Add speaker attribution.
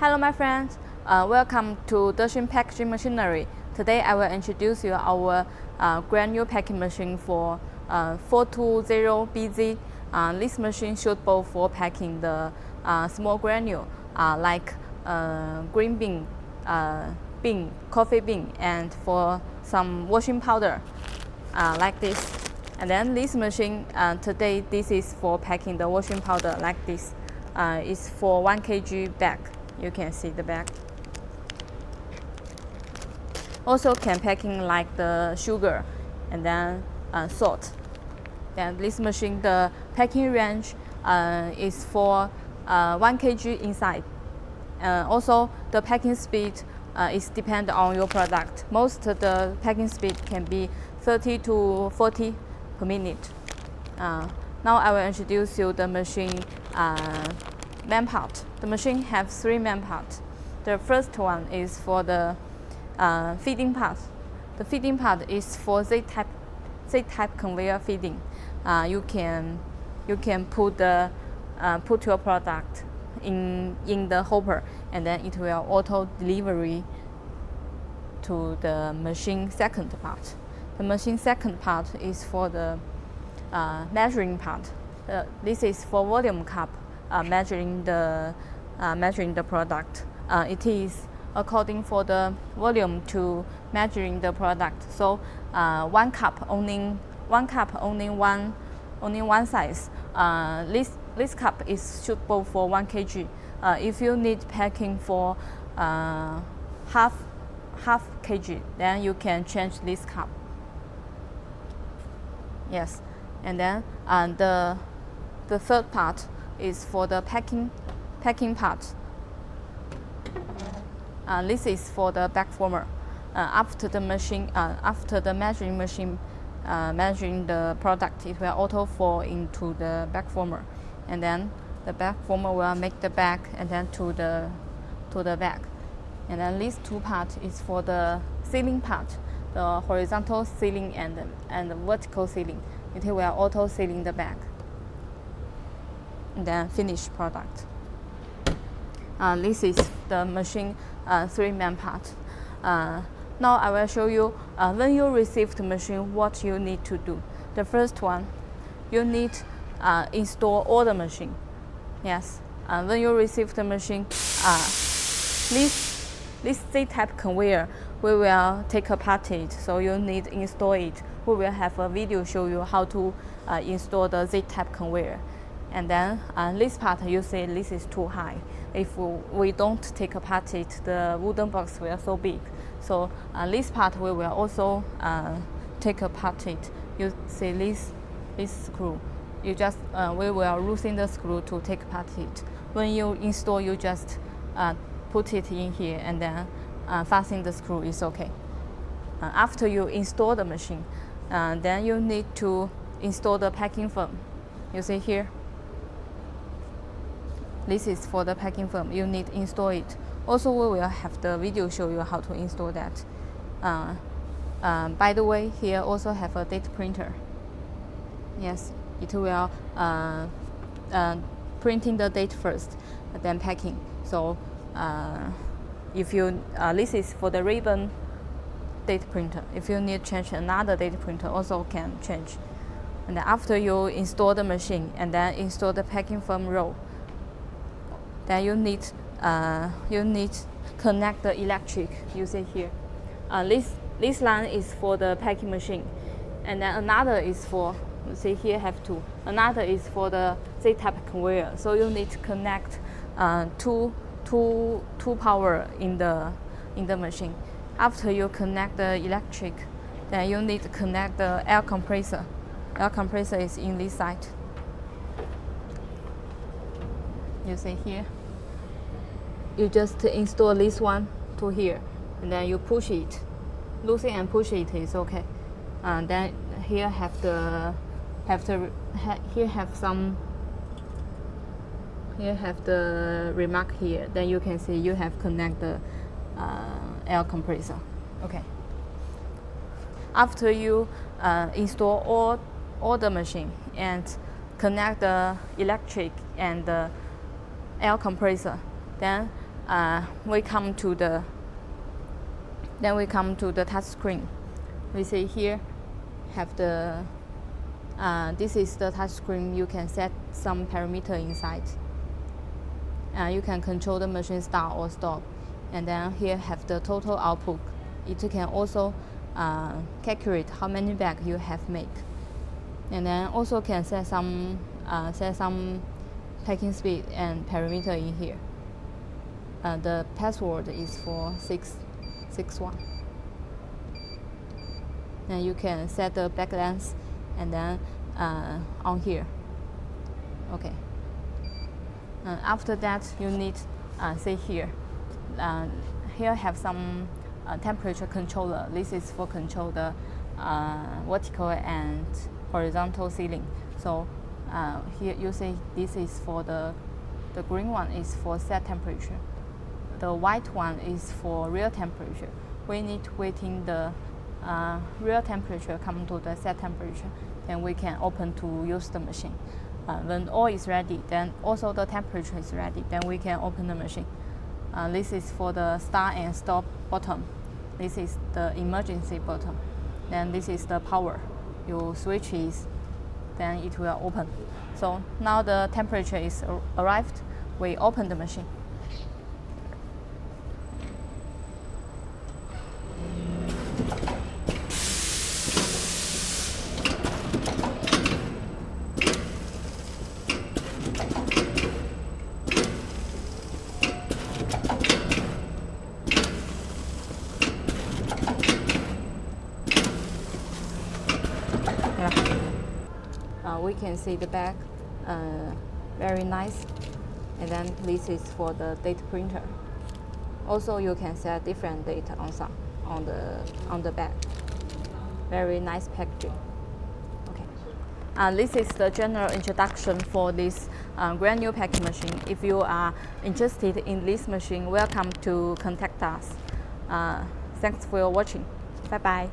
Speaker 1: Hello my friends, welcome to Desheng Packaging Machinery. Today I will introduce you our granule packing machine for 420BZ. This machine suitable for packing the small granule like green bean, coffee bean, and for some washing powder like this. And then this machine today this is for packing the washing powder like this. It's for 1 kg bag. You can see the bag. Also can packing like the sugar and then salt. Then this machine, the packing range is for 1 kg inside. Also the packing speed is depend on your product. Most of the packing speed can be 30 to 40 per minute. Now I will introduce you the machine main part. The machine has 3 main parts. The first one is for the feeding part. The feeding part is for Z-type conveyor feeding. You can put your product in the hopper, and then it will auto delivery to the machine second part. The machine second part is for the measuring part. This is for volume cup. Measuring the product. It is according for the volume to measuring the product. So one cup only one size. This cup is suitable for 1 kg. If you need packing for half kg, then you can change this cup. Yes, and then the third part is for the packing part. This is for the bag former. After the measuring machine measuring the product, it will auto fall into the bag former, and then the bag former will make the bag and then to the bag. And then these 2 parts is for the sealing part, the horizontal sealing and the vertical sealing. It will auto sealing the bag. And then finished product. This is the machine 3 main parts. Now I will show you when you receive the machine what you need to do. The first one, you need install all the machine. Yes, when you receive the machine, this Z-type conveyor we will take apart it, so you need to install it. We will have a video show you how to install the Z-type conveyor. And then this part, you say this is too high. If we don't take apart it, the wooden box will so big. So this part we will also take apart it. You see this screw. You just we will loosen the screw to take apart it. When you install, you just put it in here and then fasten the screw. Is okay. After you install the machine, then you need to install the packing film. You see here. This is for the packing film. You need to install it. Also, we will have the video show you how to install that. By the way, here also have a data printer. Yes, it will printing the date first, then packing. So if you this is for the ribbon data printer. If you need to change another data printer, also can change. And then after you install the machine and then install the packing film roll, then you need connect the electric. You see here, this line is for the packing machine, and then another is for, you see here have 2. Another is for the Z-type conveyor. So you need to connect two power in the machine. After you connect the electric, then you need to connect the air compressor. Air compressor is in this side. You see here. You just install this one to here, and then you push it, loosen and push it is okay. And then here have the remark here. Then you can see you have connect the air compressor. Okay. After you install all the machine and connect the electric and the air compressor, then we come to the touch screen. We see here have the this is the touch screen. You can set some parameter inside. You can control the machine start or stop, and then here have the total output. It can also calculate how many bags you have made, and then also can set some packing speed and parameter in here. The password is for 661. And you can set the back length and then on here. Okay. After that, you need see here. Here have some temperature controller. This is for control the vertical and horizontal ceiling. So here you see this is for the green one is for set temperature. The white one is for real temperature. We need to wait in the real temperature come to the set temperature, then we can open to use the machine. When all is ready, then also the temperature is ready, then we can open the machine. This is for the start and stop button. This is the emergency button. Then this is the power. You switch it, then it will open. So now the temperature is arrived. We open the machine. We can see the back, very nice. And then this is for the date printer. Also, you can set different date on the back. Very nice packaging. Okay. This is the general introduction for this brand new packing machine. If you are interested in this machine, welcome to contact us. Thanks for watching. Bye bye.